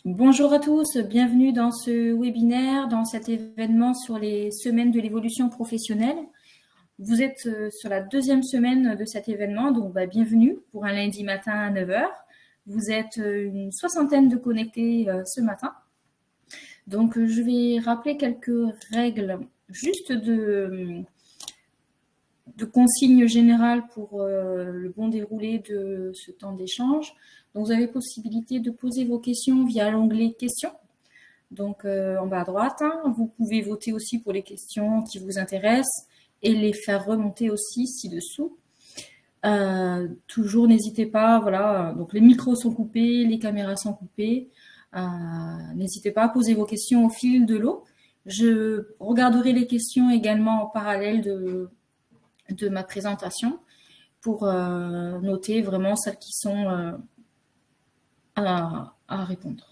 Bonjour à tous, bienvenue dans ce webinaire, dans cet événement sur les semaines de l'évolution professionnelle. Vous êtes sur la deuxième semaine de cet événement, donc bienvenue pour un lundi matin à 9 heures. Vous êtes une soixantaine de connectés ce matin. Donc je vais rappeler quelques règles juste de consignes générales pour le bon déroulé de ce temps d'échange. Donc vous avez possibilité de poser vos questions via l'onglet questions. Donc, en bas à droite, vous pouvez voter aussi pour les questions qui vous intéressent et les faire remonter aussi ci-dessous. Toujours, n'hésitez pas, voilà, donc les micros sont coupés, les caméras sont coupées. N'hésitez pas à poser vos questions au fil de l'eau. Je regarderai les questions également en parallèle de ma présentation pour noter vraiment celles qui sont à répondre.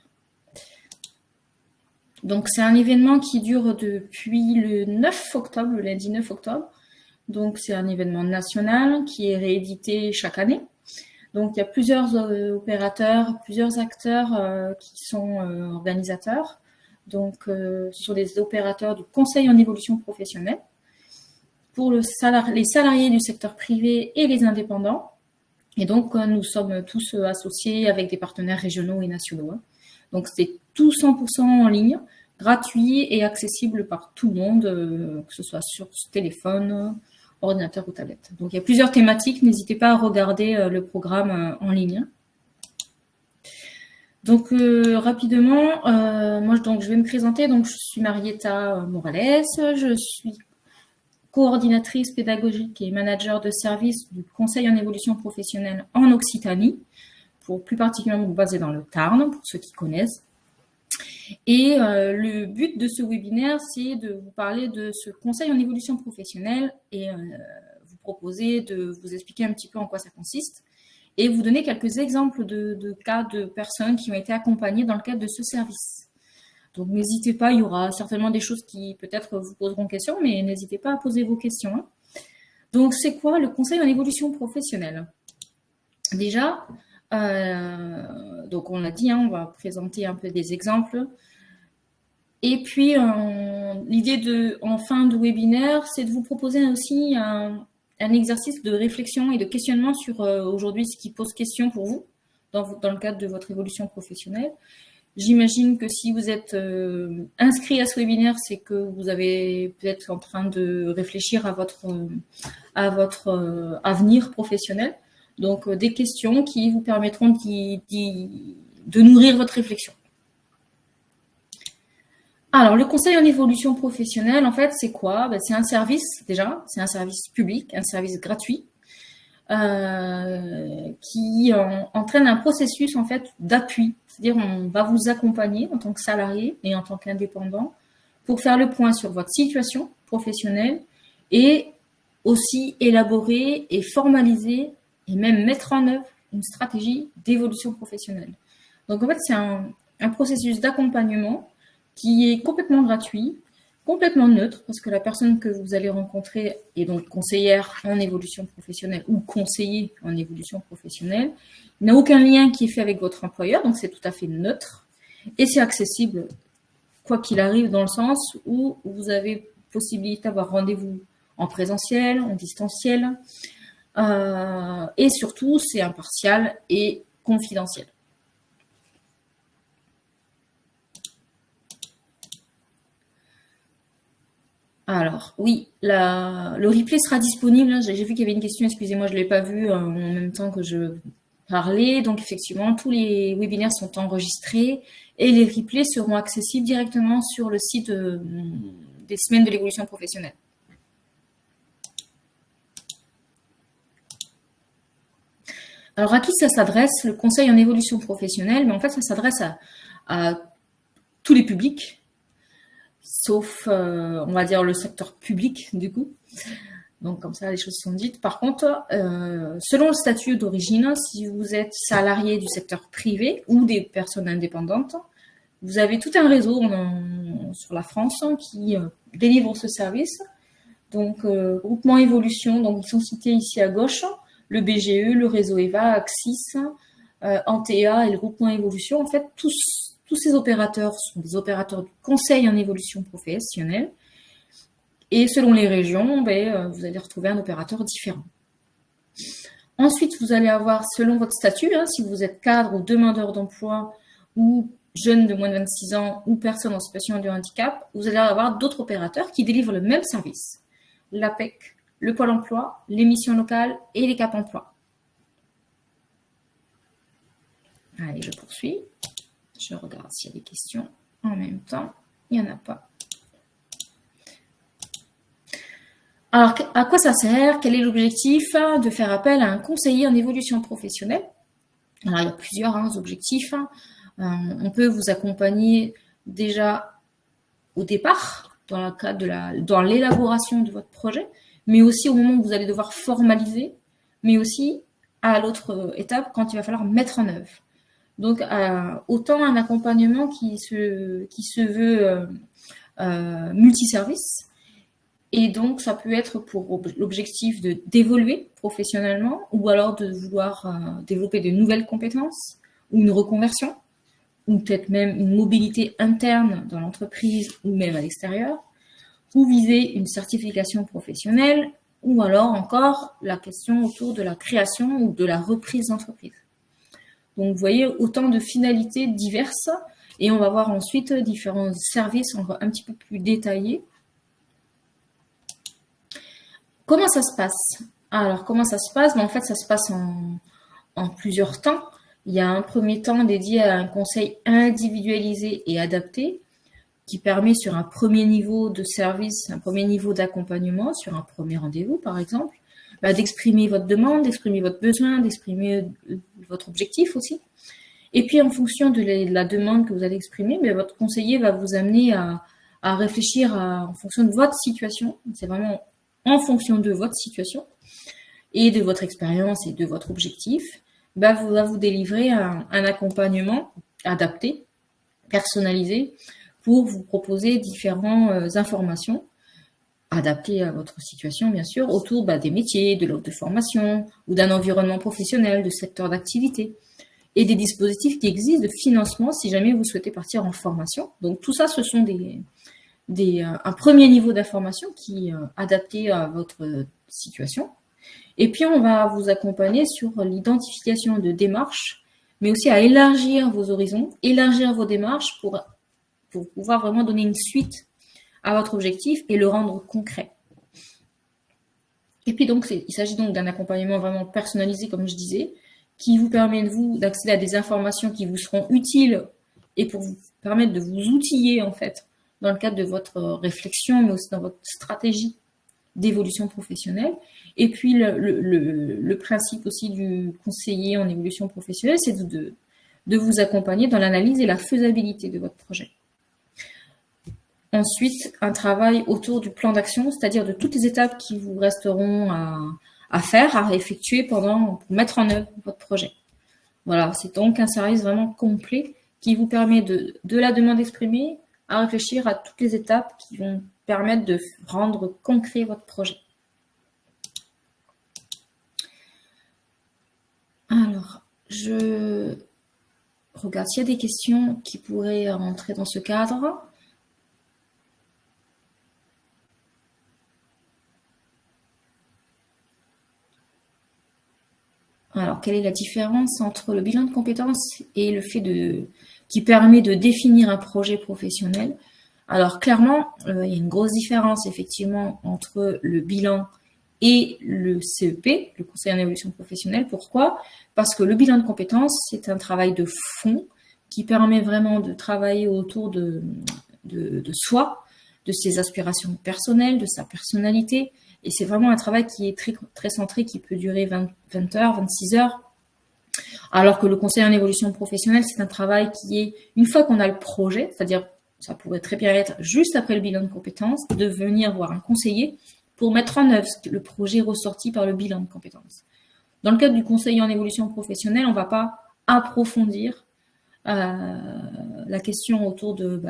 Donc, c'est un événement qui dure depuis le 9 octobre, le lundi 9 octobre. Donc, c'est un événement national qui est réédité chaque année. Donc, il y a plusieurs opérateurs, plusieurs acteurs qui sont organisateurs. Donc, ce sont des opérateurs du Conseil en évolution professionnelle pour les salariés du secteur privé et les indépendants. Et donc, nous sommes tous associés avec des partenaires régionaux et nationaux. Donc, c'est tout 100% en ligne, gratuit et accessible par tout le monde, que ce soit sur téléphone, ordinateur ou tablette. Donc, il y a plusieurs thématiques. N'hésitez pas à regarder le programme en ligne. Donc, rapidement, moi, je vais me présenter. Donc, je suis Marietta Morales. Je suis coordinatrice pédagogique et manager de service du Conseil en évolution professionnelle en Occitanie, pour plus particulièrement basé dans le Tarn, pour ceux qui connaissent. Et le but de ce webinaire, c'est de vous parler de ce conseil en évolution professionnelle et vous proposer de vous expliquer un petit peu en quoi ça consiste et vous donner quelques exemples de cas de personnes qui ont été accompagnées dans le cadre de ce service. Donc n'hésitez pas, il y aura certainement des choses qui peut-être vous poseront question, mais n'hésitez pas à poser vos questions. Donc c'est quoi le conseil en évolution professionnelle? Déjà, donc on l'a dit, on va présenter un peu des exemples. Et puis, l'idée en fin de webinaire, c'est de vous proposer aussi un exercice de réflexion et de questionnement sur aujourd'hui ce qui pose question pour vous dans le cadre de votre évolution professionnelle. J'imagine que si vous êtes inscrit à ce webinaire, c'est que vous avez peut-être en train de réfléchir à votre avenir professionnel. Donc, des questions qui vous permettront de nourrir votre réflexion. Alors, le conseil en évolution professionnelle, en fait, c'est quoi? C'est un service, déjà, c'est un service public, un service gratuit, qui entraîne un processus, en fait, d'appui. C'est-à-dire, on va vous accompagner en tant que salarié et en tant qu'indépendant pour faire le point sur votre situation professionnelle et aussi élaborer et formaliser et même mettre en œuvre une stratégie d'évolution professionnelle. Donc, en fait, c'est un processus d'accompagnement qui est complètement gratuit, complètement neutre, parce que la personne que vous allez rencontrer est donc conseillère en évolution professionnelle ou conseiller en évolution professionnelle. Il n'y a aucun lien qui est fait avec votre employeur, donc c'est tout à fait neutre. Et c'est accessible, quoi qu'il arrive, dans le sens où vous avez possibilité d'avoir rendez-vous en présentiel, en distanciel, et surtout, c'est impartial et confidentiel. Alors, oui, le replay sera disponible. J'ai vu qu'il y avait une question, excusez-moi, je ne l'ai pas vue en même temps que je parlais. Donc, effectivement, tous les webinaires sont enregistrés et les replays seront accessibles directement sur le site des semaines de l'évolution professionnelle. Alors, à qui ça s'adresse, le conseil en évolution professionnelle? Mais en fait, ça s'adresse à tous les publics, sauf, on va dire, le secteur public, du coup. Donc, comme ça, les choses sont dites. Par contre, selon le statut d'origine, si vous êtes salarié du secteur privé ou des personnes indépendantes, vous avez tout un réseau sur la France qui délivre ce service. Donc, groupement évolution, donc ils sont cités ici à gauche, le BGE, le réseau EVA, Axis, Antea et le groupement évolution. En fait, tous Tous ces opérateurs sont des opérateurs du conseil en évolution professionnelle. Et selon les régions, vous allez retrouver un opérateur différent. Ensuite, vous allez avoir, selon votre statut, si vous êtes cadre ou demandeur d'emploi ou jeune de moins de 26 ans ou personne en situation de handicap, vous allez avoir d'autres opérateurs qui délivrent le même service. L'APEC, le Pôle emploi, les missions locales et les Cap emploi. Allez, je poursuis. Je regarde s'il y a des questions en même temps. Il n'y en a pas. Alors, à quoi ça sert? Quel est l'objectif de faire appel à un conseiller en évolution professionnelle? Alors, il y a plusieurs objectifs. On peut vous accompagner déjà au départ, dans le cadre dans l'élaboration de votre projet, mais aussi au moment où vous allez devoir formaliser, mais aussi à l'autre étape, quand il va falloir mettre en œuvre. Donc, autant un accompagnement qui se veut multiservice. Et donc, ça peut être pour l'objectif d'évoluer professionnellement ou alors de vouloir développer de nouvelles compétences ou une reconversion ou peut-être même une mobilité interne dans l'entreprise ou même à l'extérieur, ou viser une certification professionnelle ou alors encore la question autour de la création ou de la reprise d'entreprise. Donc, vous voyez, autant de finalités diverses et on va voir ensuite différents services encore un petit peu plus détaillés. Comment ça se passe? Alors, comment ça se passe? En fait, ça se passe en plusieurs temps. Il y a un premier temps dédié à un conseil individualisé et adapté qui permet sur un premier niveau de service, un premier niveau d'accompagnement, sur un premier rendez-vous par exemple, d'exprimer votre demande, d'exprimer votre besoin, d'exprimer votre objectif aussi. Et puis en fonction de la demande que vous allez exprimer, votre conseiller va vous amener à réfléchir en fonction de votre situation. C'est vraiment en fonction de votre situation et de votre expérience et de votre objectif, va vous délivrer un accompagnement adapté, personnalisé, pour vous proposer différentes informations adaptées à votre situation, bien sûr, autour des métiers, de l'offre de formation ou d'un environnement professionnel, de secteur d'activité et des dispositifs qui existent de financement si jamais vous souhaitez partir en formation. Donc tout ça, ce sont un premier niveau d'information qui est adapté à votre situation. Et puis, on va vous accompagner sur l'identification de démarches, mais aussi à élargir vos horizons, élargir vos démarches pour pouvoir vraiment donner une suite à votre objectif et le rendre concret. Et puis, donc, il s'agit donc d'un accompagnement vraiment personnalisé, comme je disais, qui vous permet d'accéder à des informations qui vous seront utiles et pour vous permettre de vous outiller, en fait, dans le cadre de votre réflexion, mais aussi dans votre stratégie d'évolution professionnelle. Et puis, le principe aussi du conseiller en évolution professionnelle, c'est de vous accompagner dans l'analyse et la faisabilité de votre projet. Ensuite, un travail autour du plan d'action, c'est-à-dire de toutes les étapes qui vous resteront à faire, à effectuer pour mettre en œuvre votre projet. Voilà, c'est donc un service vraiment complet qui vous permet de la demande exprimée à réfléchir à toutes les étapes qui vont permettre de rendre concret votre projet. Alors, je regarde s'il y a des questions qui pourraient rentrer dans ce cadre. Alors, quelle est la différence entre le bilan de compétences et le fait qui permet de définir un projet professionnel? Alors, clairement, il y a une grosse différence, effectivement, entre le bilan et le CEP, le Conseil en évolution professionnelle. Pourquoi? Parce que le bilan de compétences, c'est un travail de fond qui permet vraiment de travailler autour de soi, de ses aspirations personnelles, de sa personnalité. Et c'est vraiment un travail qui est très, très centré, qui peut durer 20 heures, 26 heures. Alors que le conseil en évolution professionnelle, c'est un travail qui est, une fois qu'on a le projet, c'est-à-dire, ça pourrait très bien être juste après le bilan de compétences, de venir voir un conseiller pour mettre en œuvre le projet ressorti par le bilan de compétences. Dans le cadre du conseil en évolution professionnelle, on ne va pas approfondir la question autour de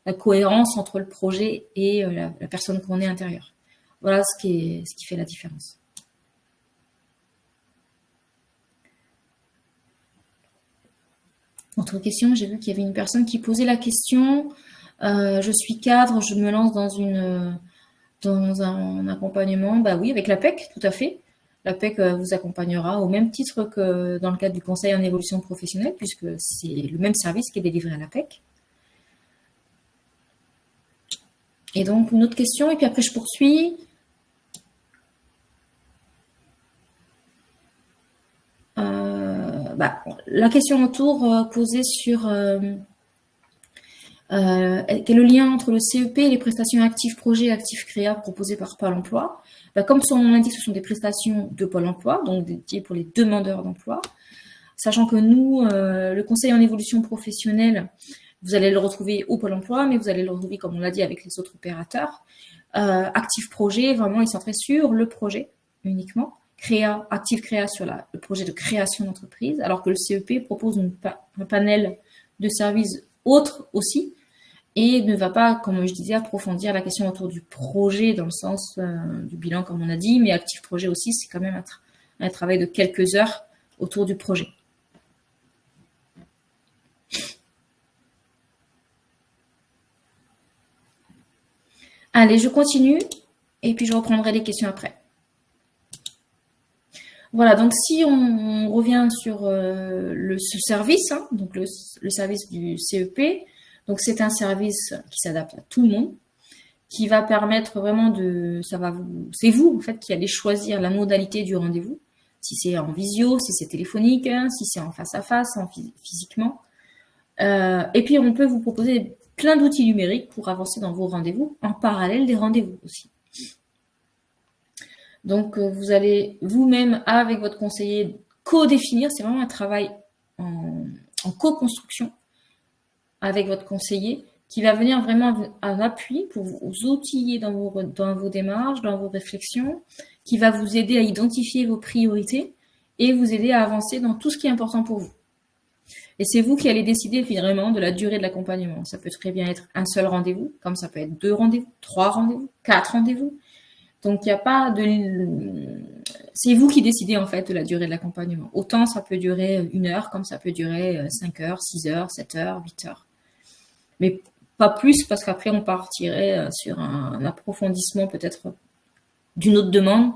la cohérence entre le projet et la personne qu'on est intérieure. Voilà ce qui fait la différence. Autre question, j'ai vu qu'il y avait une personne qui posait la question, je suis cadre, je me lance dans un accompagnement. Bah oui, avec la PEC, tout à fait. La PEC vous accompagnera au même titre que dans le cadre du conseil en évolution professionnelle, puisque c'est le même service qui est délivré à la PEC. Et donc, une autre question, et puis après je poursuis. La question autour posée sur quel est le lien entre le CEP et les prestations actives projet et actives créa proposées par Pôle emploi. Comme son nom l'indique, ce sont des prestations de Pôle emploi, donc dédiées pour les demandeurs d'emploi. Sachant que nous, le conseil en évolution professionnelle, vous allez le retrouver au Pôle emploi, mais vous allez le retrouver, comme on l'a dit, avec les autres opérateurs. Active projet, vraiment, il centré sur le projet uniquement. Créa, active créa sur le projet de création d'entreprise, alors que le CEP propose un panel de services autres aussi, et ne va pas, comme je disais, approfondir la question autour du projet dans le sens du bilan, comme on a dit, mais active projet aussi, c'est quand même un travail de quelques heures autour du projet. Allez, je continue, et puis je reprendrai les questions après. Voilà, donc si on revient sur ce service, hein, donc le service du CEP, donc c'est un service qui s'adapte à tout le monde, qui va permettre vraiment c'est vous en fait qui allez choisir la modalité du rendez-vous, si c'est en visio, si c'est téléphonique, hein, si c'est en face à face, physiquement. Et puis on peut vous proposer plein d'outils numériques pour avancer dans vos rendez-vous, en parallèle des rendez-vous aussi. Donc, vous allez vous-même, avec votre conseiller, co-définir. C'est vraiment un travail en co-construction avec votre conseiller qui va venir vraiment en appui pour vous outiller dans vos démarches, dans vos réflexions, qui va vous aider à identifier vos priorités et vous aider à avancer dans tout ce qui est important pour vous. Et c'est vous qui allez décider vraiment de la durée de l'accompagnement. Ça peut très bien être un seul rendez-vous, comme ça peut être 2 rendez-vous, 3 rendez-vous, 4 rendez-vous. Donc, il n'y a pas de... C'est vous qui décidez, en fait, de la durée de l'accompagnement. Autant ça peut durer 1 heure, comme ça peut durer 5 heures, 6 heures, 7 heures, 8 heures. Mais pas plus, parce qu'après, on partirait sur un approfondissement peut-être d'une autre demande.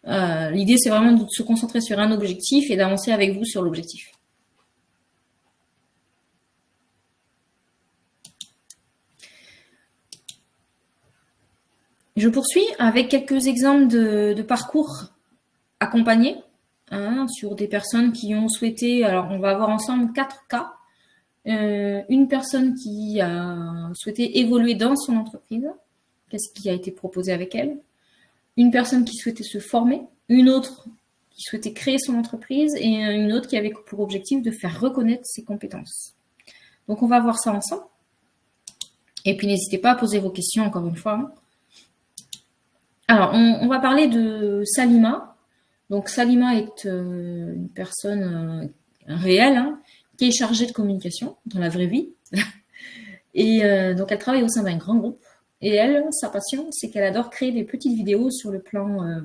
L'idée, c'est vraiment de se concentrer sur un objectif et d'avancer avec vous sur l'objectif. Je poursuis avec quelques exemples de parcours accompagnés sur des personnes qui ont souhaité... Alors, on va avoir ensemble 4 cas. Une personne qui a souhaité évoluer dans son entreprise. Qu'est-ce qui a été proposé avec elle? Une personne qui souhaitait se former. Une autre qui souhaitait créer son entreprise. Et une autre qui avait pour objectif de faire reconnaître ses compétences. Donc, on va voir ça ensemble. Et puis, n'hésitez pas à poser vos questions, encore une fois. Alors, on va parler de Salima. Donc, Salima est une personne réelle qui est chargée de communication dans la vraie vie. Et donc, elle travaille au sein d'un grand groupe. Et elle, sa passion, c'est qu'elle adore créer des petites vidéos sur le plan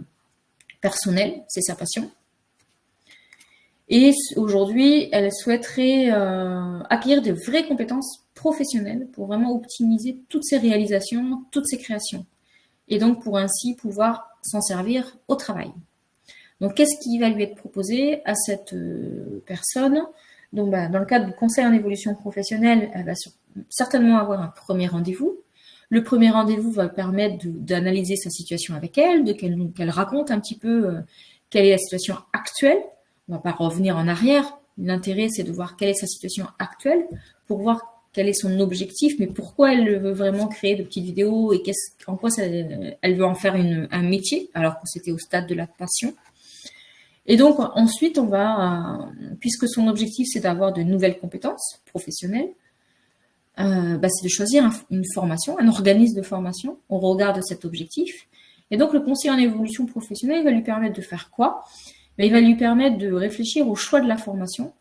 personnel. C'est sa passion. Et aujourd'hui, elle souhaiterait acquérir de vraies compétences professionnelles pour vraiment optimiser toutes ses réalisations, toutes ses créations. Et donc pour ainsi pouvoir s'en servir au travail. Donc qu'est-ce qui va lui être proposé à cette personne? Donc dans le cadre du conseil en évolution professionnelle, elle va certainement avoir un premier rendez-vous. Le premier rendez-vous va permettre d'analyser sa situation avec elle, qu'elle raconte un petit peu quelle est la situation actuelle. On ne va pas revenir en arrière. L'intérêt, c'est de voir quelle est sa situation actuelle pour voir quel est son objectif, mais pourquoi elle veut vraiment créer de petites vidéos et en quoi elle veut en faire un métier, alors que c'était au stade de la passion. Et donc, ensuite, puisque son objectif, c'est d'avoir de nouvelles compétences professionnelles, c'est de choisir une formation, un organisme de formation au regard de cet objectif. Et donc, le conseiller en évolution professionnelle, il va lui permettre de faire quoi? Il va lui permettre de réfléchir au choix de la formation,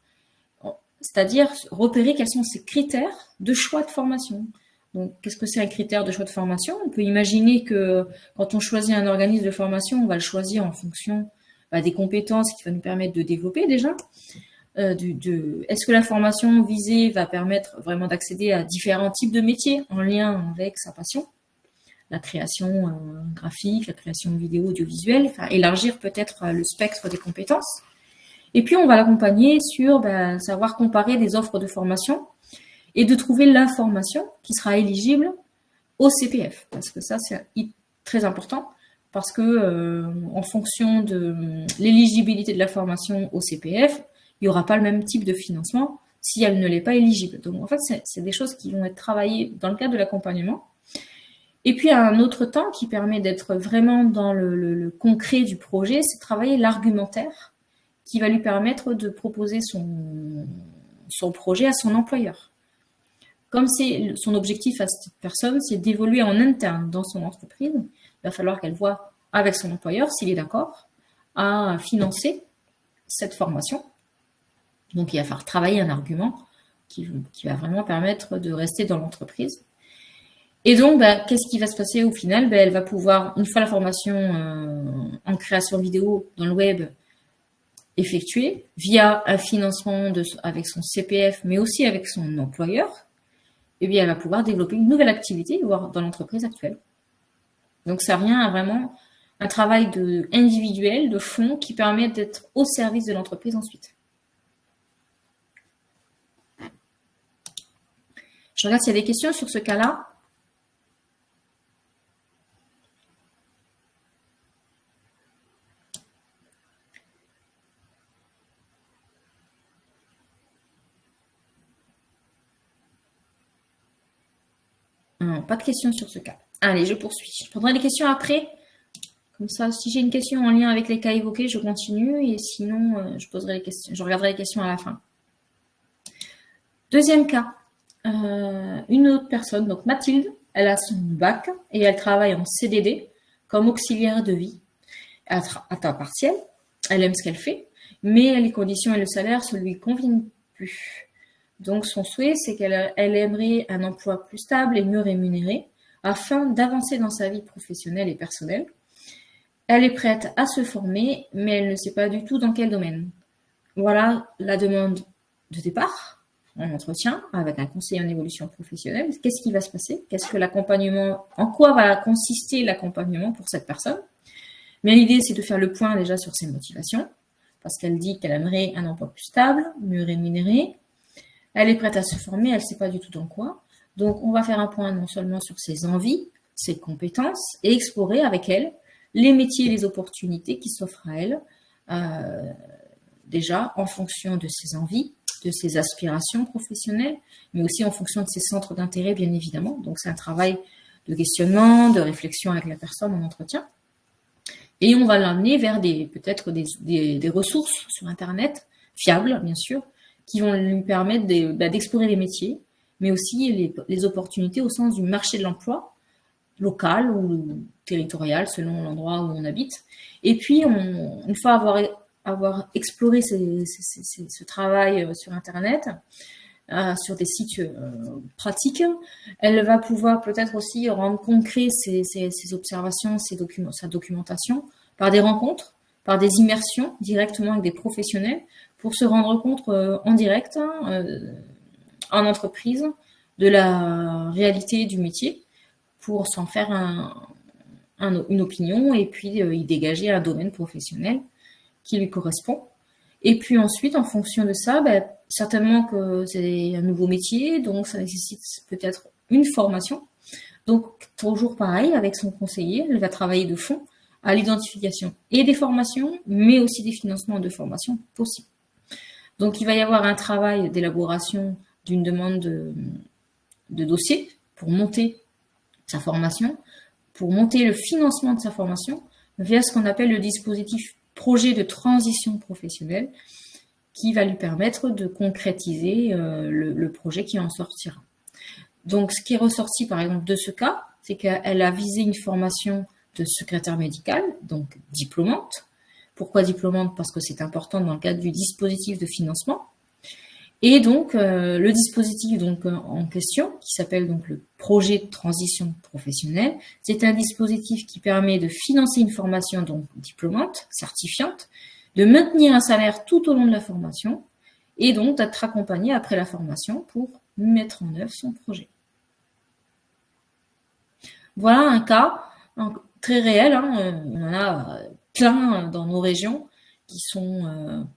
c'est-à-dire repérer quels sont ses critères de choix de formation. Donc, qu'est-ce que c'est un critère de choix de formation? On peut imaginer que quand on choisit un organisme de formation, on va le choisir en fonction des compétences qui vont nous permettre de développer déjà. est-ce que la formation visée va permettre vraiment d'accéder à différents types de métiers en lien avec sa passion, la création graphique, la création vidéo, audiovisuelle, enfin, élargir peut-être le spectre des compétences. Et puis, on va l'accompagner sur savoir comparer des offres de formation et de trouver la formation qui sera éligible au CPF. Parce que ça, c'est très important, parce que en fonction de l'éligibilité de la formation au CPF, il n'y aura pas le même type de financement si elle ne l'est pas éligible. Donc, en fait, c'est des choses qui vont être travaillées dans le cadre de l'accompagnement. Et puis, un autre temps qui permet d'être vraiment dans le concret du projet, c'est de travailler l'argumentaire qui va lui permettre de proposer son projet à son employeur. Comme c'est son objectif à cette personne, c'est d'évoluer en interne dans son entreprise, il va falloir qu'elle voie avec son employeur, s'il est d'accord, à financer cette formation. Donc, il va falloir travailler un argument qui va vraiment permettre de rester dans l'entreprise. Et donc, qu'est-ce qui va se passer au final? Elle va pouvoir, une fois la formation en création vidéo dans le web effectuée, via un financement avec son CPF, mais aussi avec son employeur, et bien, elle va pouvoir développer une nouvelle activité, voire dans l'entreprise actuelle. Donc, ça revient à vraiment un travail individuel, de fond, qui permet d'être au service de l'entreprise ensuite. Je regarde s'il y a des questions sur ce cas-là. Non, pas de questions sur ce cas. Allez, je poursuis. Je prendrai les questions après. Comme ça, si j'ai une question en lien avec les cas évoqués, je continue. Et sinon, je poserai les questions. Je regarderai les questions à la fin. Deuxième cas. Une autre personne, donc Mathilde, elle a son bac et elle travaille en CDD comme auxiliaire de vie à temps partiel. Elle aime ce qu'elle fait, mais les conditions et le salaire ne lui conviennent plus. Donc, son souhait, c'est qu'elle aimerait un emploi plus stable et mieux rémunéré afin d'avancer dans sa vie professionnelle et personnelle. Elle est prête à se former, mais elle ne sait pas du tout dans quel domaine. Voilà la demande de départ, en entretien avec un conseiller en évolution professionnelle. Qu'est-ce qui va se passer? Qu'est-ce que l'accompagnement, en quoi va consister l'accompagnement pour cette personne? Mais l'idée, c'est de faire le point déjà sur ses motivations, parce qu'elle dit qu'elle aimerait un emploi plus stable, mieux rémunéré. Elle est prête à se former, elle ne sait pas du tout dans quoi. Donc, on va faire un point non seulement sur ses envies, ses compétences, et explorer avec elle les métiers et les opportunités qui s'offrent à elle, déjà en fonction de ses envies, de ses aspirations professionnelles, mais aussi en fonction de ses centres d'intérêt, bien évidemment. Donc, c'est un travail de questionnement, de réflexion avec la personne en entretien. Et on va l'amener vers peut-être des ressources sur Internet, fiables, bien sûr, qui vont lui permettre d'explorer les métiers, mais aussi les opportunités au sens du marché de l'emploi, local ou territorial, selon l'endroit où on habite. Et puis, une fois avoir exploré ce travail sur Internet, sur des sites pratiques, elle va pouvoir peut-être aussi rendre concret ses observations, sa documentation par des rencontres, par des immersions directement avec des professionnels pour se rendre compte en direct, en entreprise, de la réalité du métier pour s'en faire une opinion et puis y dégager un domaine professionnel qui lui correspond. Et puis ensuite, en fonction de ça, certainement que c'est un nouveau métier, donc ça nécessite peut-être une formation. Donc, toujours pareil, avec son conseiller, elle va travailler de fond à l'identification et des formations, mais aussi des financements de formation possibles. Donc, il va y avoir un travail d'élaboration d'une demande de dossier pour monter sa formation, pour monter le financement de sa formation, via ce qu'on appelle le dispositif projet de transition professionnelle, qui va lui permettre de concrétiser le projet qui en sortira. Donc, ce qui est ressorti, par exemple, de ce cas, c'est qu'elle a visé une formation de secrétaire médical, donc diplômante. Pourquoi diplômante? Parce que c'est important dans le cadre du dispositif de financement. Et donc, le dispositif en question, qui s'appelle donc le projet de transition professionnelle, c'est un dispositif qui permet de financer une formation donc diplômante, certifiante, de maintenir un salaire tout au long de la formation et donc d'être accompagné après la formation pour mettre en œuvre son projet. Voilà un cas très réel, hein, on en a plein dans nos régions qui sont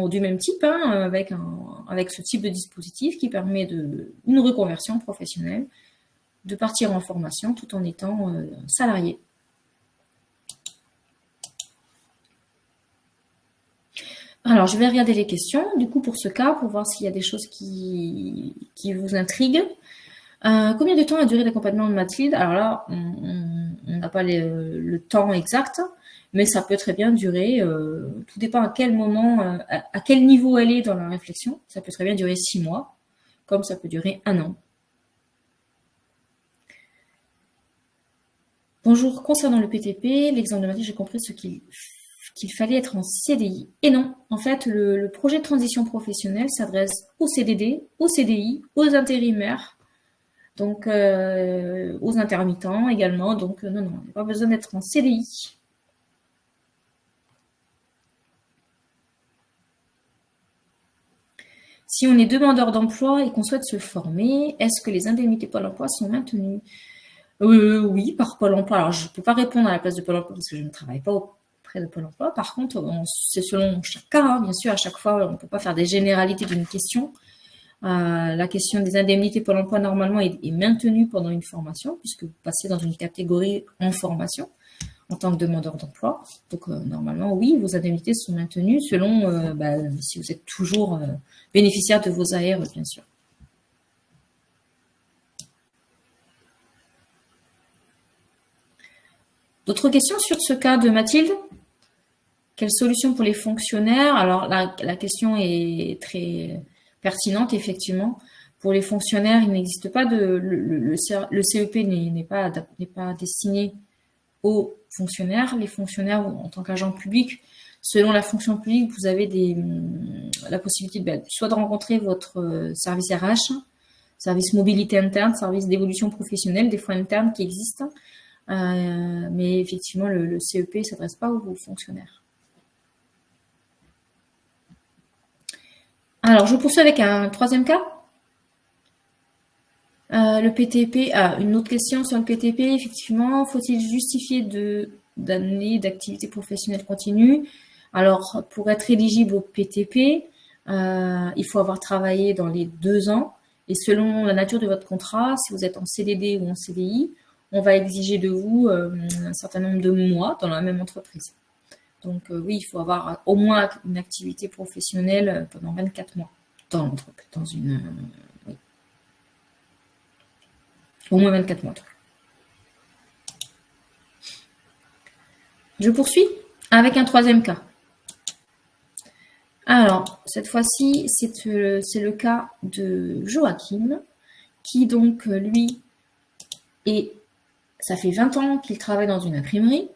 du même type, hein, avec ce type de dispositif qui permet une reconversion professionnelle, de partir en formation tout en étant salarié. Alors, je vais regarder les questions, du coup, pour ce cas, pour voir s'il y a des choses qui vous intriguent. Combien de temps a duré l'accompagnement de Mathilde? Alors là, on n'a pas le temps exact, mais ça peut très bien durer, tout dépend à quel moment, à quel niveau elle est dans la réflexion. Ça peut très bien durer 6 mois, comme ça peut durer 1 an. Bonjour, concernant le PTP, l'exemple de Mathilde, j'ai compris ce qu'il fallait être en CDI. Et non, en fait, le projet de transition professionnelle s'adresse aux CDD, aux CDI, aux intérimaires, donc aux intermittents également. Donc non, il n'y a pas besoin d'être en CDI. Si on est demandeur d'emploi et qu'on souhaite se former, est-ce que les indemnités Pôle emploi sont maintenues? Oui, par Pôle emploi. Alors, je ne peux pas répondre à la place de Pôle emploi parce que je ne travaille pas auprès de Pôle emploi. Par contre, c'est selon chaque cas, hein, bien sûr. À chaque fois, on ne peut pas faire des généralités d'une question. La question des indemnités Pôle emploi, normalement, est maintenue pendant une formation, puisque vous passez dans une catégorie en formation en tant que demandeur d'emploi. Donc, normalement, oui, vos indemnités sont maintenues selon si vous êtes toujours bénéficiaire de vos AR, bien sûr. D'autres questions sur ce cas de Mathilde? Quelle solution pour les fonctionnaires? Alors, la question est très pertinente, effectivement. Pour les fonctionnaires, il n'existe pas le CEP n'est pas destiné aux fonctionnaires. Les fonctionnaires, en tant qu'agent public, selon la fonction publique, vous avez la possibilité soit de rencontrer votre service RH, service mobilité interne, service d'évolution professionnelle, des fois interne qui existent. Mais effectivement, le CEP ne s'adresse pas aux fonctionnaires. Alors, je poursuis avec un troisième cas. Le PTP, une autre question sur le PTP, effectivement, faut-il justifier d'années d'activité professionnelle continue? Alors, pour être éligible au PTP, il faut avoir travaillé dans les 2 ans, et selon la nature de votre contrat, si vous êtes en CDD ou en CDI, on va exiger de vous un certain nombre de mois dans la même entreprise. Donc oui, il faut avoir au moins une activité professionnelle pendant 24 mois dans l'entreprise, oui. Au moins 24 mois. Je poursuis avec un troisième cas. Alors, cette fois-ci, c'est le cas de Joachim, qui donc, lui, ça fait 20 ans qu'il travaille dans une imprimerie.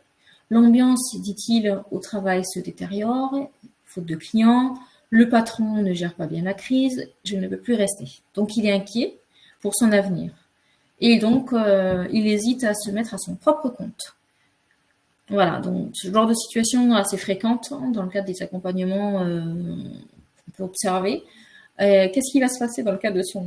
L'ambiance, dit-il, au travail se détériore, faute de clients, le patron ne gère pas bien la crise, je ne peux plus rester. Donc, il est inquiet pour son avenir. Et donc, il hésite à se mettre à son propre compte. Voilà, donc ce genre de situation assez fréquente dans le cadre des accompagnements qu'on peut observer. Qu'est-ce qui va se passer dans le cadre de son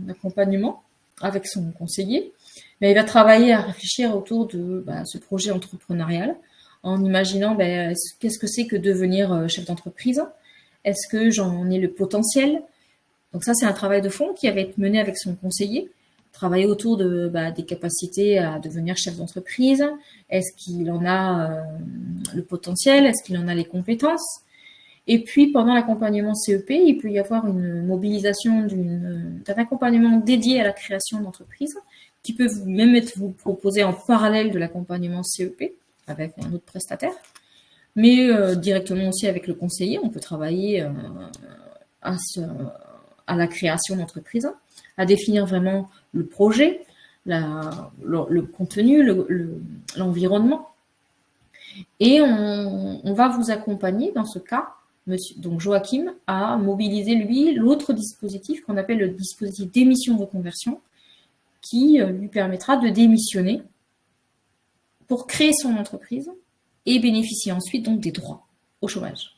accompagnement avec son conseiller? Il va travailler à réfléchir autour de ce projet entrepreneurial en imaginant qu'est-ce que c'est que devenir chef d'entreprise? Est-ce que j'en ai le potentiel? Donc ça, c'est un travail de fond qui va être mené avec son conseiller. Travailler autour des capacités à devenir chef d'entreprise. Est-ce qu'il en a le potentiel? Est-ce qu'il en a les compétences? Et puis, pendant l'accompagnement CEP, il peut y avoir une mobilisation d'un accompagnement dédié à la création d'entreprise qui peut même être vous proposé en parallèle de l'accompagnement CEP avec un autre prestataire, mais directement aussi avec le conseiller. On peut travailler à la création d'entreprise, à définir vraiment le projet, le contenu, l'environnement. Et on va vous accompagner dans ce cas, donc Joachim, à mobiliser lui l'autre dispositif qu'on appelle le dispositif d'émission reconversion, qui lui permettra de démissionner pour créer son entreprise et bénéficier ensuite donc des droits au chômage.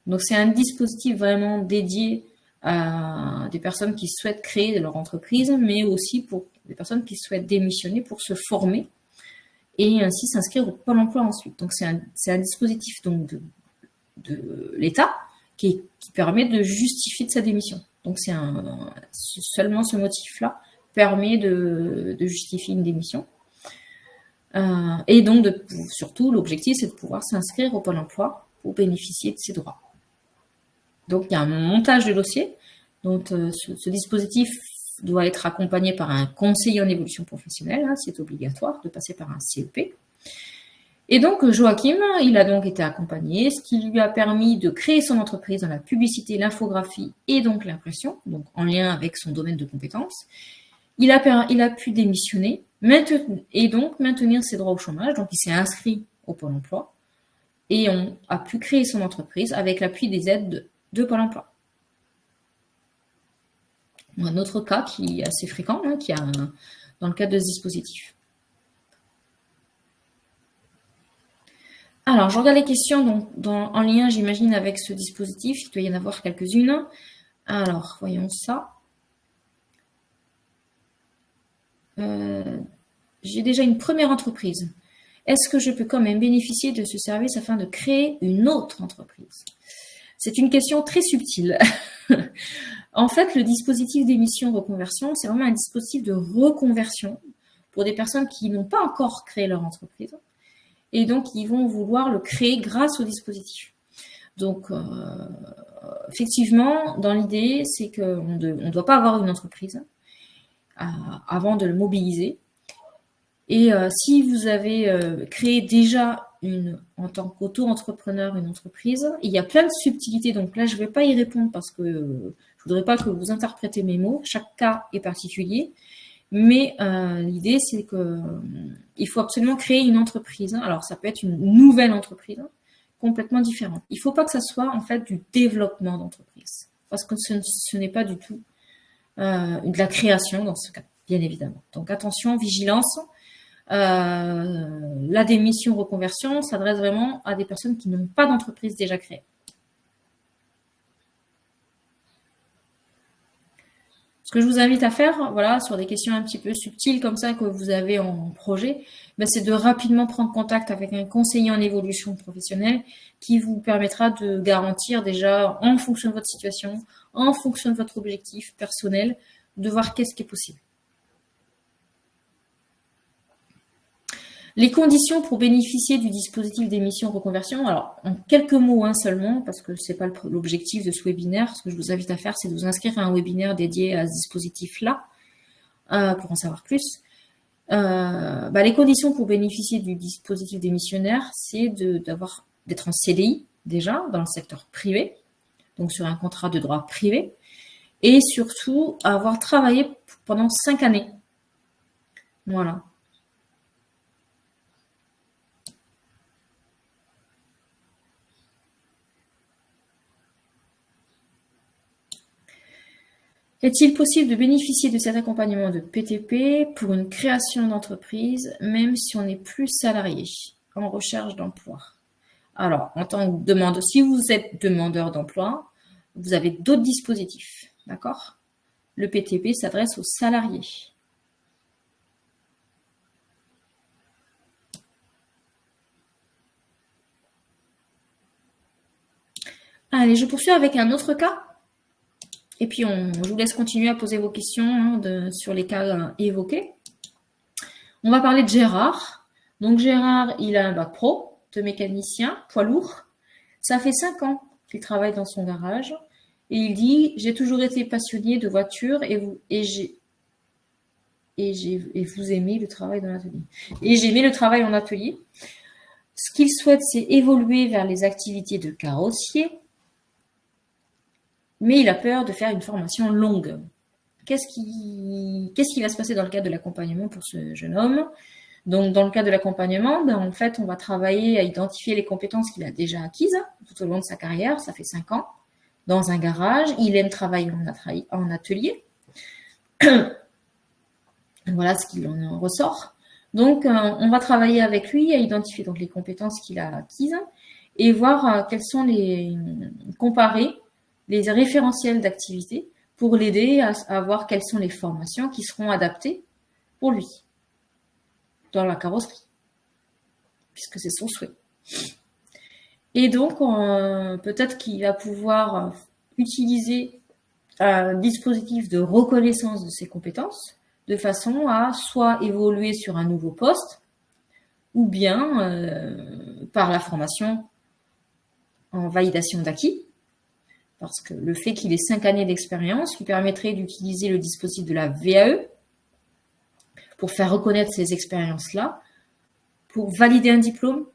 Donc, c'est un dispositif vraiment dédié à des personnes qui souhaitent créer leur entreprise, mais aussi pour des personnes qui souhaitent démissionner pour se former et ainsi s'inscrire au Pôle emploi ensuite. Donc, c'est un dispositif donc, de l'État qui permet de justifier de sa démission. Donc, seulement ce motif-là permet de justifier une démission. Et donc, surtout, l'objectif, c'est de pouvoir s'inscrire au Pôle emploi pour bénéficier de ses droits. Donc, il y a un montage de dossier. Donc, ce dispositif doit être accompagné par un conseiller en évolution professionnelle. Hein, c'est obligatoire de passer par un CEP. Et donc, Joachim, il a donc été accompagné, ce qui lui a permis de créer son entreprise dans la publicité, l'infographie et donc l'impression, donc en lien avec son domaine de compétences. Il a pu démissionner et donc maintenir ses droits au chômage. Donc, il s'est inscrit au Pôle emploi et on a pu créer son entreprise avec l'appui des aides de Pôle emploi. Un autre cas qui est assez fréquent, hein, dans le cadre de ce dispositif. Alors, je regarde les questions donc, en lien, j'imagine, avec ce dispositif. Il doit y en avoir quelques-unes. Alors, voyons ça. J'ai déjà une première entreprise. Est-ce que je peux quand même bénéficier de ce service afin de créer une autre entreprise? C'est une question très subtile. En fait, le dispositif d'émission reconversion, c'est vraiment un dispositif de reconversion pour des personnes qui n'ont pas encore créé leur entreprise. Et donc, ils vont vouloir le créer grâce au dispositif. Donc, effectivement, dans l'idée, c'est qu'on ne doit pas avoir une entreprise avant de le mobiliser. Et si vous avez créé déjà en tant qu'auto-entrepreneur une entreprise, il y a plein de subtilités. Donc là, je ne vais pas y répondre parce que je ne voudrais pas que vous interprétez mes mots. Chaque cas est particulier. Mais l'idée, c'est qu'il faut absolument créer une entreprise. Alors, ça peut être une nouvelle entreprise complètement différente. Il ne faut pas que ça soit en fait du développement d'entreprise. Parce que ce n'est pas du tout de la création dans ce cas, bien évidemment. Donc attention, vigilance. La démission reconversion s'adresse vraiment à des personnes qui n'ont pas d'entreprise déjà créée. Ce que je vous invite à faire, voilà, sur des questions un petit peu subtiles comme ça que vous avez en projet, c'est de rapidement prendre contact avec un conseiller en évolution professionnelle qui vous permettra de garantir déjà, en fonction de votre situation, en fonction de votre objectif personnel, de voir qu'est-ce qui est possible. Les conditions pour bénéficier du dispositif d'émission reconversion, alors en quelques mots seulement, parce que ce n'est pas l'objectif de ce webinaire, ce que je vous invite à faire, c'est de vous inscrire à un webinaire dédié à ce dispositif-là, pour en savoir plus. Les conditions pour bénéficier du dispositif démissionnaire, c'est d'être en CDI déjà, dans le secteur privé, donc sur un contrat de droit privé, et surtout avoir travaillé pendant 5 années. Voilà. Est-il possible de bénéficier de cet accompagnement de PTP pour une création d'entreprise, même si on n'est plus salarié en recherche d'emploi? Alors, en tant que demandeur, si vous êtes demandeur d'emploi, vous avez d'autres dispositifs, d'accord? Le PTP s'adresse aux salariés. Allez, je poursuis avec un autre cas. Et puis, je vous laisse continuer à poser vos questions sur les cas évoqués. On va parler de Gérard. Donc, Gérard, il a un bac pro de mécanicien, poids lourd. Ça fait 5 ans qu'il travaille dans son garage. Et il dit, j'ai toujours été passionné de voitures et vous aimez le travail dans l'atelier. Et j'ai aimé le travail en atelier. Ce qu'il souhaite, c'est évoluer vers les activités de carrossier. Mais il a peur de faire une formation longue. Qu'est-ce qui va se passer dans le cadre de l'accompagnement pour ce jeune homme? Donc, dans le cadre de l'accompagnement, en fait, on va travailler à identifier les compétences qu'il a déjà acquises tout au long de sa carrière. Ça fait 5 ans. Dans un garage, il aime travailler en atelier. Voilà ce qu'il en ressort. Donc, on va travailler avec lui à identifier donc les compétences qu'il a acquises et voir comparer les référentiels d'activité pour l'aider à voir quelles sont les formations qui seront adaptées pour lui dans la carrosserie, puisque c'est son souhait. Et donc, peut-être qu'il va pouvoir utiliser un dispositif de reconnaissance de ses compétences de façon à soit évoluer sur un nouveau poste ou bien par la formation en validation d'acquis, parce que le fait qu'il ait 5 années d'expérience lui permettrait d'utiliser le dispositif de la VAE pour faire reconnaître ces expériences-là, pour valider un diplôme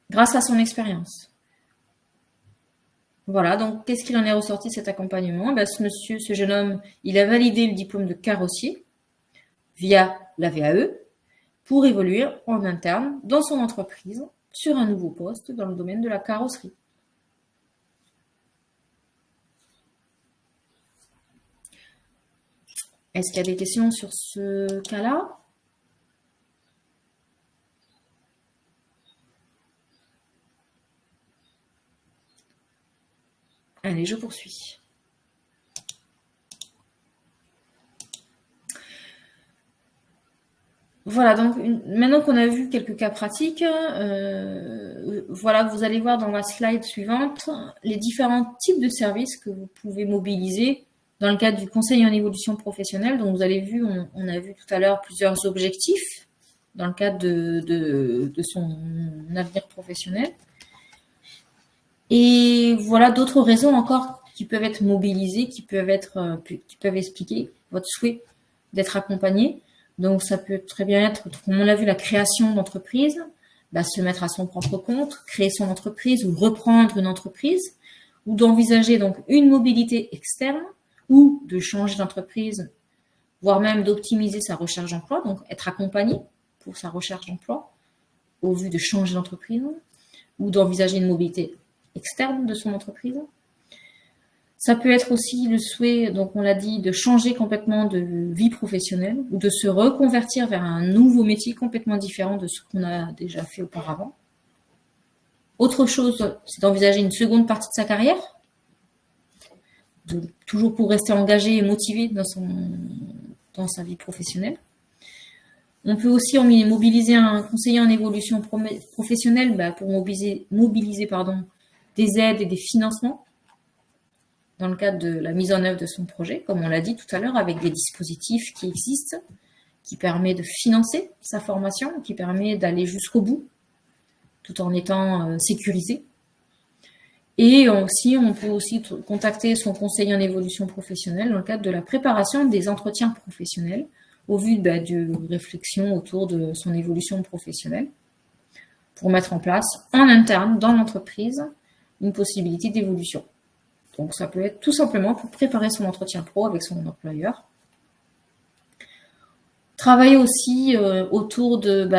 grâce à son expérience. Voilà, donc qu'est-ce qu'il en est ressorti de cet accompagnement? Ce jeune homme, il a validé le diplôme de carrossier via la VAE pour évoluer en interne dans son entreprise sur un nouveau poste dans le domaine de la carrosserie. Est-ce qu'il y a des questions sur ce cas-là? Allez, je poursuis. Voilà, donc maintenant qu'on a vu quelques cas pratiques, voilà, vous allez voir dans la slide suivante les différents types de services que vous pouvez mobiliser dans le cadre du conseil en évolution professionnelle. Donc vous avez vu, on a vu tout à l'heure plusieurs objectifs dans le cadre de son avenir professionnel. Et voilà d'autres raisons encore qui peuvent être mobilisées, qui peuvent expliquer votre souhait d'être accompagné. Donc, ça peut très bien être, comme on l'a vu, la création d'entreprise, se mettre à son propre compte, créer son entreprise ou reprendre une entreprise, ou d'envisager donc une mobilité externe, ou de changer d'entreprise, voire même d'optimiser sa recherche d'emploi, donc être accompagné pour sa recherche d'emploi, au vu de changer d'entreprise, ou d'envisager une mobilité externe de son entreprise. Ça peut être aussi le souhait, donc on l'a dit, de changer complètement de vie professionnelle ou de se reconvertir vers un nouveau métier complètement différent de ce qu'on a déjà fait auparavant. Autre chose, c'est d'envisager une seconde partie de sa carrière, toujours pour rester engagé et motivé dans sa vie professionnelle. On peut aussi mobiliser un conseiller en évolution professionnelle pour mobiliser des aides et des financements dans le cadre de la mise en œuvre de son projet, comme on l'a dit tout à l'heure, avec des dispositifs qui existent, qui permettent de financer sa formation, qui permet d'aller jusqu'au bout, tout en étant sécurisé. Et aussi, on peut aussi contacter son conseiller en évolution professionnelle dans le cadre de la préparation des entretiens professionnels, au vu de réflexion autour de son évolution professionnelle, pour mettre en place en interne, dans l'entreprise, une possibilité d'évolution. Donc, ça peut être tout simplement pour préparer son entretien pro avec son employeur. Travailler aussi autour de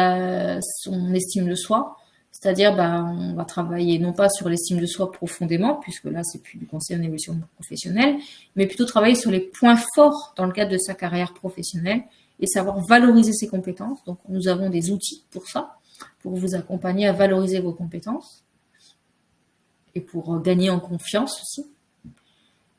son estime de soi, c'est-à-dire on va travailler non pas sur l'estime de soi profondément, puisque là, c'est plus du conseil en évolution professionnelle, mais plutôt travailler sur les points forts dans le cadre de sa carrière professionnelle et savoir valoriser ses compétences. Donc, nous avons des outils pour ça, pour vous accompagner à valoriser vos compétences et pour gagner en confiance aussi.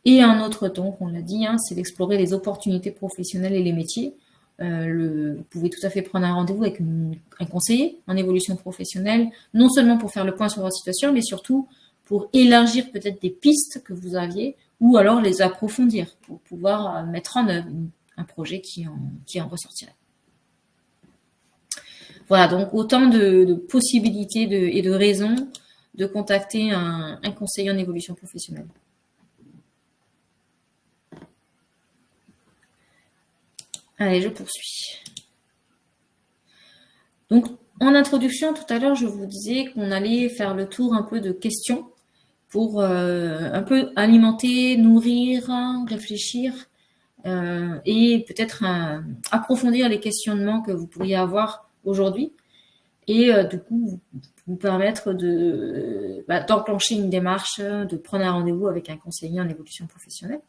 Et un autre temps, on l'a dit, c'est d'explorer les opportunités professionnelles et les métiers. Vous pouvez tout à fait prendre un rendez-vous avec un conseiller en évolution professionnelle, non seulement pour faire le point sur votre situation, mais surtout pour élargir peut-être des pistes que vous aviez ou alors les approfondir pour pouvoir mettre en œuvre un projet qui en ressortirait. Voilà, donc autant de possibilités et de raisons de contacter un conseiller en évolution professionnelle. Allez, je poursuis. Donc, en introduction, tout à l'heure, je vous disais qu'on allait faire le tour un peu de questions pour un peu alimenter, nourrir, réfléchir et peut-être approfondir les questionnements que vous pourriez avoir aujourd'hui et du coup, vous permettre d'enclencher une démarche, de prendre un rendez-vous avec un conseiller en évolution professionnelle.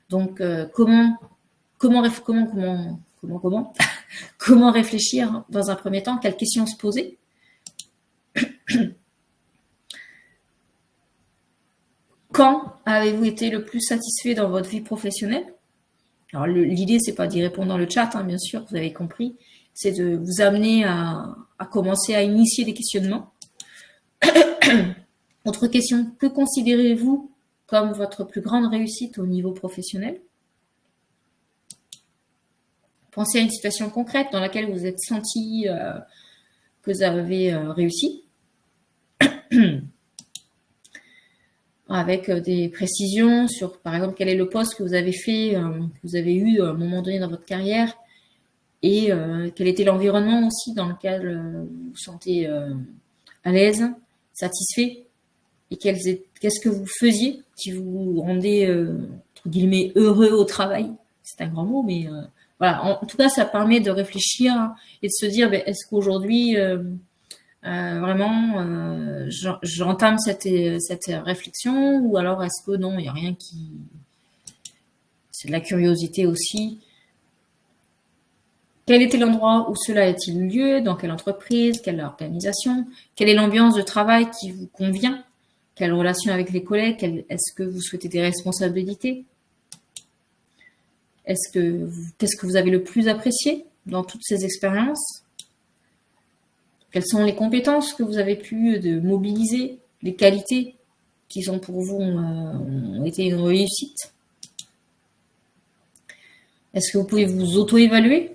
Donc, comment réfléchir dans un premier temps? Quelles questions se poser? Quand avez-vous été le plus satisfait dans votre vie professionnelle? Alors, l'idée, c'est pas d'y répondre dans le chat, hein, bien sûr, vous avez compris. C'est de vous amener à commencer à initier des questionnements. Autre question, que considérez-vous comme votre plus grande réussite au niveau professionnel? Pensez à une situation concrète dans laquelle vous êtes senti que vous avez réussi. Avec des précisions sur, par exemple, quel est le poste que vous avez fait, que vous avez eu à un moment donné dans votre carrière, et quel était l'environnement aussi dans lequel vous vous sentez à l'aise, satisfait, et qu'est-ce que vous faisiez qui vous rendait, entre guillemets, heureux au travail. C'est un grand mot, mais voilà. En tout cas, ça permet de réfléchir et de se dire, est-ce qu'aujourd'hui, vraiment, j'entame cette réflexion, ou alors est-ce que non, il n'y a rien qui... C'est de la curiosité aussi. Quel était l'endroit où cela a-t-il eu lieu? Dans quelle entreprise? Quelle organisation? Quelle est l'ambiance de travail qui vous convient? Quelle relation avec les collègues? Est-ce que vous souhaitez des responsabilités? Qu'est-ce que vous avez le plus apprécié dans toutes ces expériences? Quelles sont les compétences que vous avez pu mobiliser? Les qualités qui sont pour vous ont été une réussite? Est-ce que vous pouvez vous auto-évaluer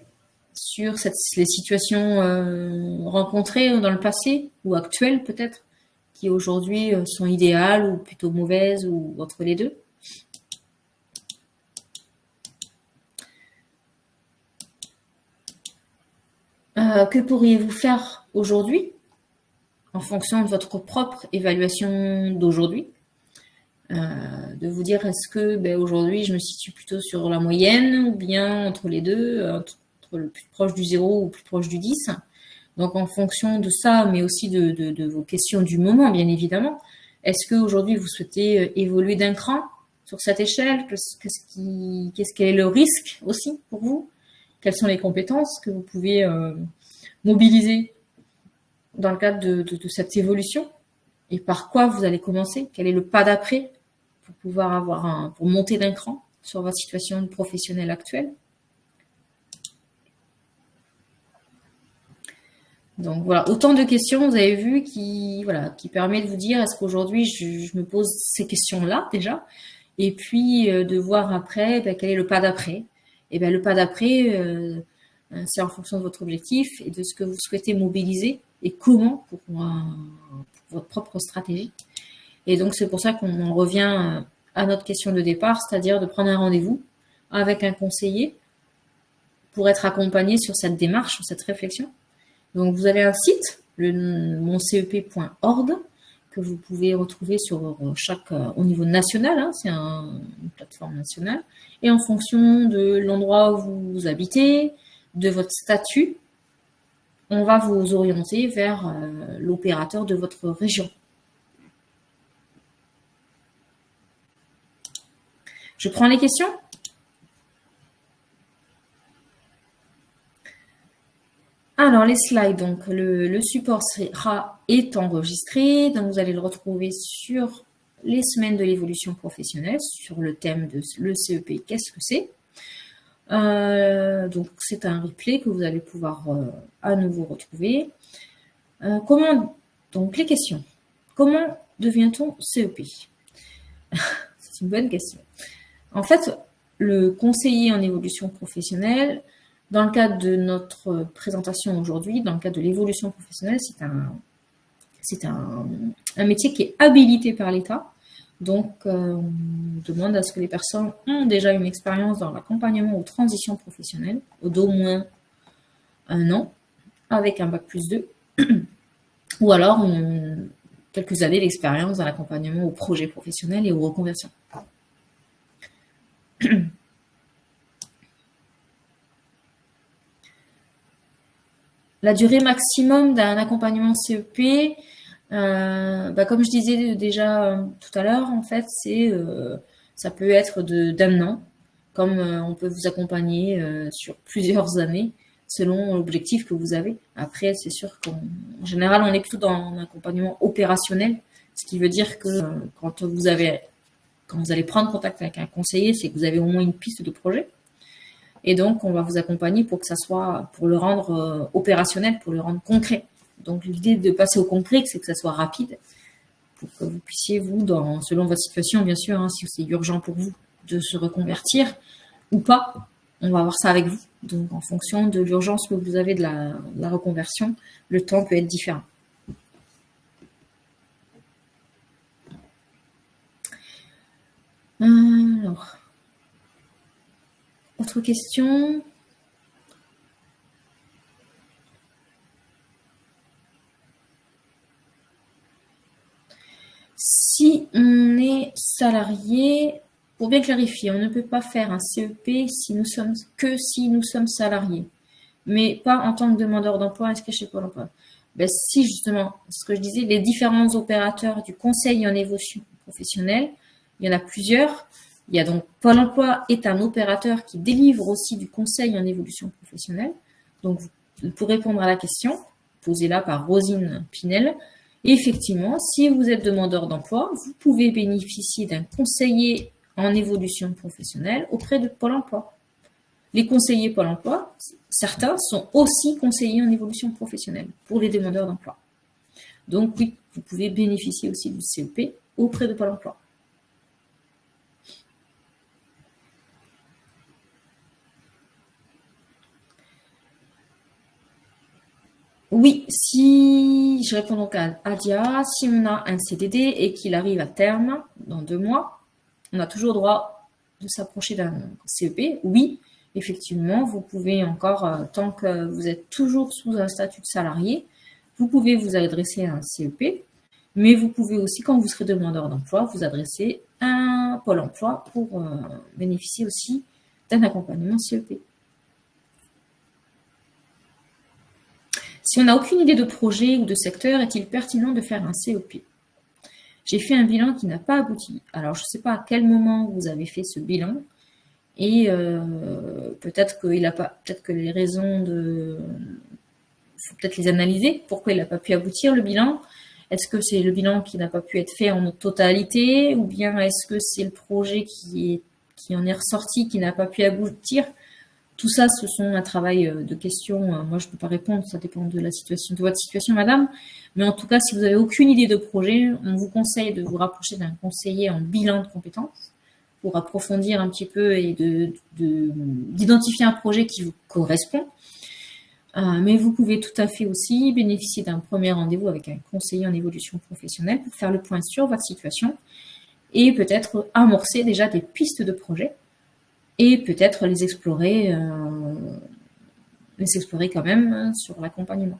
sur les situations rencontrées dans le passé ou actuelles peut-être, qui aujourd'hui sont idéales ou plutôt mauvaises ou entre les deux? Que pourriez-vous faire aujourd'hui en fonction de votre propre évaluation d'aujourd'hui? De vous dire, est-ce que aujourd'hui je me situe plutôt sur la moyenne ou bien entre les deux, entre le plus proche du 0 ou plus proche du 10? Donc en fonction de ça, mais aussi de vos questions du moment, bien évidemment, est-ce qu'aujourd'hui vous souhaitez évoluer d'un cran sur cette échelle? Quel est le risque aussi pour vous? Quelles sont les compétences que vous pouvez mobiliser dans le cadre de cette évolution? Et par quoi vous allez commencer? Quel est le pas d'après pour pouvoir pour monter d'un cran sur votre situation professionnelle actuelle? Donc voilà, autant de questions, vous avez vu, qui permet de vous dire, est-ce qu'aujourd'hui je me pose ces questions-là déjà, et puis de voir après quel est le pas d'après. Et le pas d'après, c'est en fonction de votre objectif et de ce que vous souhaitez mobiliser et comment pour votre propre stratégie. Et donc c'est pour ça qu'on en revient à notre question de départ, c'est-à-dire de prendre un rendez-vous avec un conseiller pour être accompagné sur cette démarche, sur cette réflexion. Donc vous avez un site, moncep.org, que vous pouvez retrouver au niveau national, hein, c'est une plateforme nationale, et en fonction de l'endroit où vous habitez, de votre statut, on va vous orienter vers l'opérateur de votre région. Je prends les questions. Alors, les slides, donc le support est enregistré, donc vous allez le retrouver sur les semaines de l'évolution professionnelle, sur le thème de le CEP, qu'est-ce que c'est? Donc, c'est un replay que vous allez pouvoir à nouveau retrouver. Donc, les questions. Comment devient-on CEP? C'est une bonne question. En fait, le conseiller en évolution professionnelle, dans le cadre de notre présentation aujourd'hui, dans le cadre de l'évolution professionnelle, c'est un métier qui est habilité par l'État. Donc, on demande à ce que les personnes ont déjà une expérience dans l'accompagnement aux transitions professionnelles, d'au moins 1 an, avec un bac+2, ou alors quelques années d'expérience dans l'accompagnement aux projets professionnels et aux reconversions. La durée maximum d'un accompagnement CEP, comme je disais déjà tout à l'heure, en fait, ça peut être d'1 an, comme on peut vous accompagner sur plusieurs années, selon l'objectif que vous avez. Après, c'est sûr qu'en général, on est plutôt dans un accompagnement opérationnel, ce qui veut dire que quand vous avez quand vous allez prendre contact avec un conseiller, c'est que vous avez au moins une piste de projet. Et donc, on va vous accompagner pour que ça soit, pour le rendre opérationnel, pour le rendre concret. Donc, l'idée de passer au concret, c'est que ça soit rapide, pour que vous puissiez, vous, selon votre situation, bien sûr, si c'est urgent pour vous de se reconvertir ou pas, on va voir ça avec vous. Donc, en fonction de l'urgence que vous avez de la reconversion, le temps peut être différent. Alors, autre question. Si on est salarié, pour bien clarifier, on ne peut pas faire un CEP si nous sommes salariés, mais pas en tant que demandeur d'emploi inscrit chez Pôle emploi. Ben, si justement, ce que je disais, les différents opérateurs du conseil en évolution professionnelle, il y en a plusieurs. Il y a donc Pôle emploi est un opérateur qui délivre aussi du conseil en évolution professionnelle. Donc, pour répondre à la question, posée là par Rosine Pinel, effectivement, si vous êtes demandeur d'emploi, vous pouvez bénéficier d'un conseiller en évolution professionnelle auprès de Pôle emploi. Les conseillers Pôle emploi, certains sont aussi conseillers en évolution professionnelle pour les demandeurs d'emploi. Donc oui, vous pouvez bénéficier aussi du CEP auprès de Pôle emploi. Oui, si je réponds donc à Adia, si on a un CDD et qu'il arrive à terme dans 2 mois, on a toujours droit de s'approcher d'un CEP. Oui, effectivement, vous pouvez encore, tant que vous êtes toujours sous un statut de salarié, vous pouvez vous adresser à un CEP, mais vous pouvez aussi, quand vous serez demandeur d'emploi, vous adresser à un Pôle emploi pour bénéficier aussi d'un accompagnement CEP. Si on n'a aucune idée de projet ou de secteur, est-il pertinent de faire un CEP? J'ai fait un bilan qui n'a pas abouti. Alors, je ne sais pas à quel moment vous avez fait ce bilan. Et peut-être que les raisons faut peut-être les analyser. Pourquoi il n'a pas pu aboutir le bilan? Est-ce que c'est le bilan qui n'a pas pu être fait en totalité, ou bien est-ce que c'est le projet qui en est ressorti, qui n'a pas pu aboutir? Tout ça, ce sont un travail de questions. Moi, je ne peux pas répondre, ça dépend de votre situation, madame. Mais en tout cas, si vous n'avez aucune idée de projet, on vous conseille de vous rapprocher d'un conseiller en bilan de compétences pour approfondir un petit peu et d'identifier un projet qui vous correspond. Mais vous pouvez tout à fait aussi bénéficier d'un premier rendez-vous avec un conseiller en évolution professionnelle pour faire le point sur votre situation et peut-être amorcer déjà des pistes de projet et peut-être les explorer quand même sur l'accompagnement.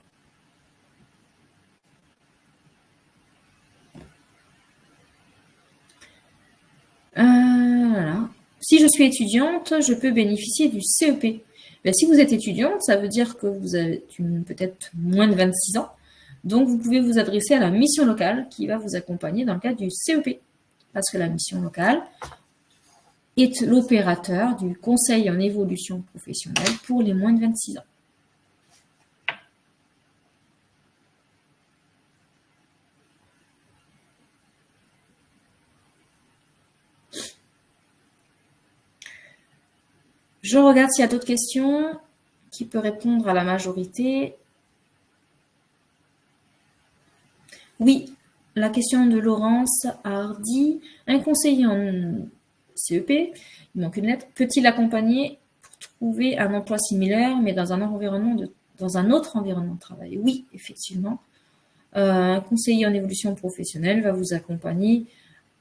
Voilà. Si je suis étudiante, je peux bénéficier du CEP. Ben, si vous êtes étudiante, ça veut dire que vous avez peut-être moins de 26 ans. Donc, vous pouvez vous adresser à la mission locale qui va vous accompagner dans le cadre du CEP. Parce que la mission locale est l'opérateur du conseil en évolution professionnelle pour les moins de 26 ans. Je regarde s'il y a d'autres questions qui peuvent répondre à la majorité. Oui, la question de Laurence Hardy. Un conseiller en CEP, il manque une lettre, peut-il accompagner pour trouver un emploi similaire, mais dans un autre environnement de travail? Oui, effectivement. Un conseiller en évolution professionnelle va vous accompagner,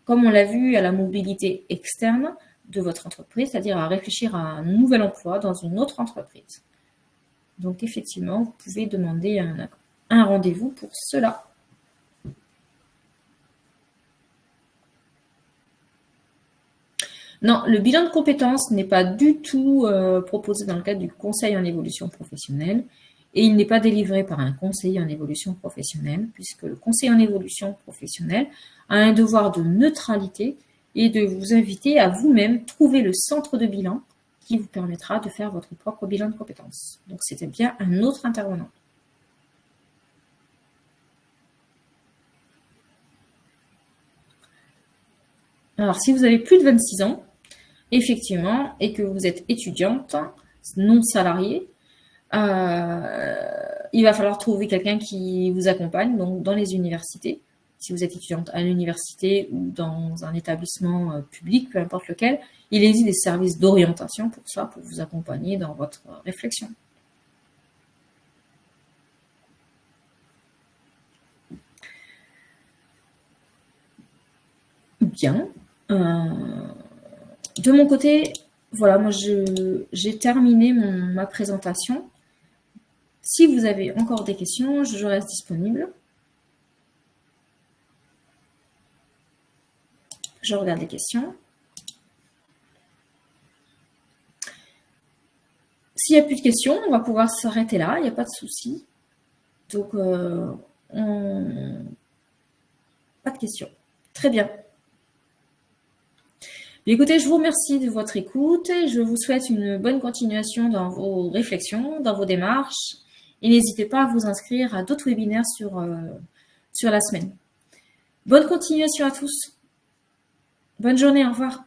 comme on l'a vu, à la mobilité externe de votre entreprise, c'est-à-dire à réfléchir à un nouvel emploi dans une autre entreprise. Donc, effectivement, vous pouvez demander un rendez-vous pour cela. Non, le bilan de compétences n'est pas du tout proposé dans le cadre du conseil en évolution professionnelle et il n'est pas délivré par un conseiller en évolution professionnelle puisque le conseiller en évolution professionnelle a un devoir de neutralité et de vous inviter à vous-même trouver le centre de bilan qui vous permettra de faire votre propre bilan de compétences. Donc, c'était bien un autre intervenant. Alors, si vous avez plus de 26 ans, effectivement, et que vous êtes étudiante, non salariée, il va falloir trouver quelqu'un qui vous accompagne donc dans les universités. Si vous êtes étudiante à l'université ou dans un établissement public, peu importe lequel, il existe des services d'orientation pour ça, pour vous accompagner dans votre réflexion. Bien. De mon côté, voilà, moi j'ai terminé ma présentation. Si vous avez encore des questions, je reste disponible. Je regarde les questions. S'il n'y a plus de questions, on va pouvoir s'arrêter là, il n'y a pas de souci. Donc, pas de questions. Très bien. Écoutez, je vous remercie de votre écoute et je vous souhaite une bonne continuation dans vos réflexions, dans vos démarches. Et n'hésitez pas à vous inscrire à d'autres webinaires sur la semaine. Bonne continuation à tous. Bonne journée, au revoir.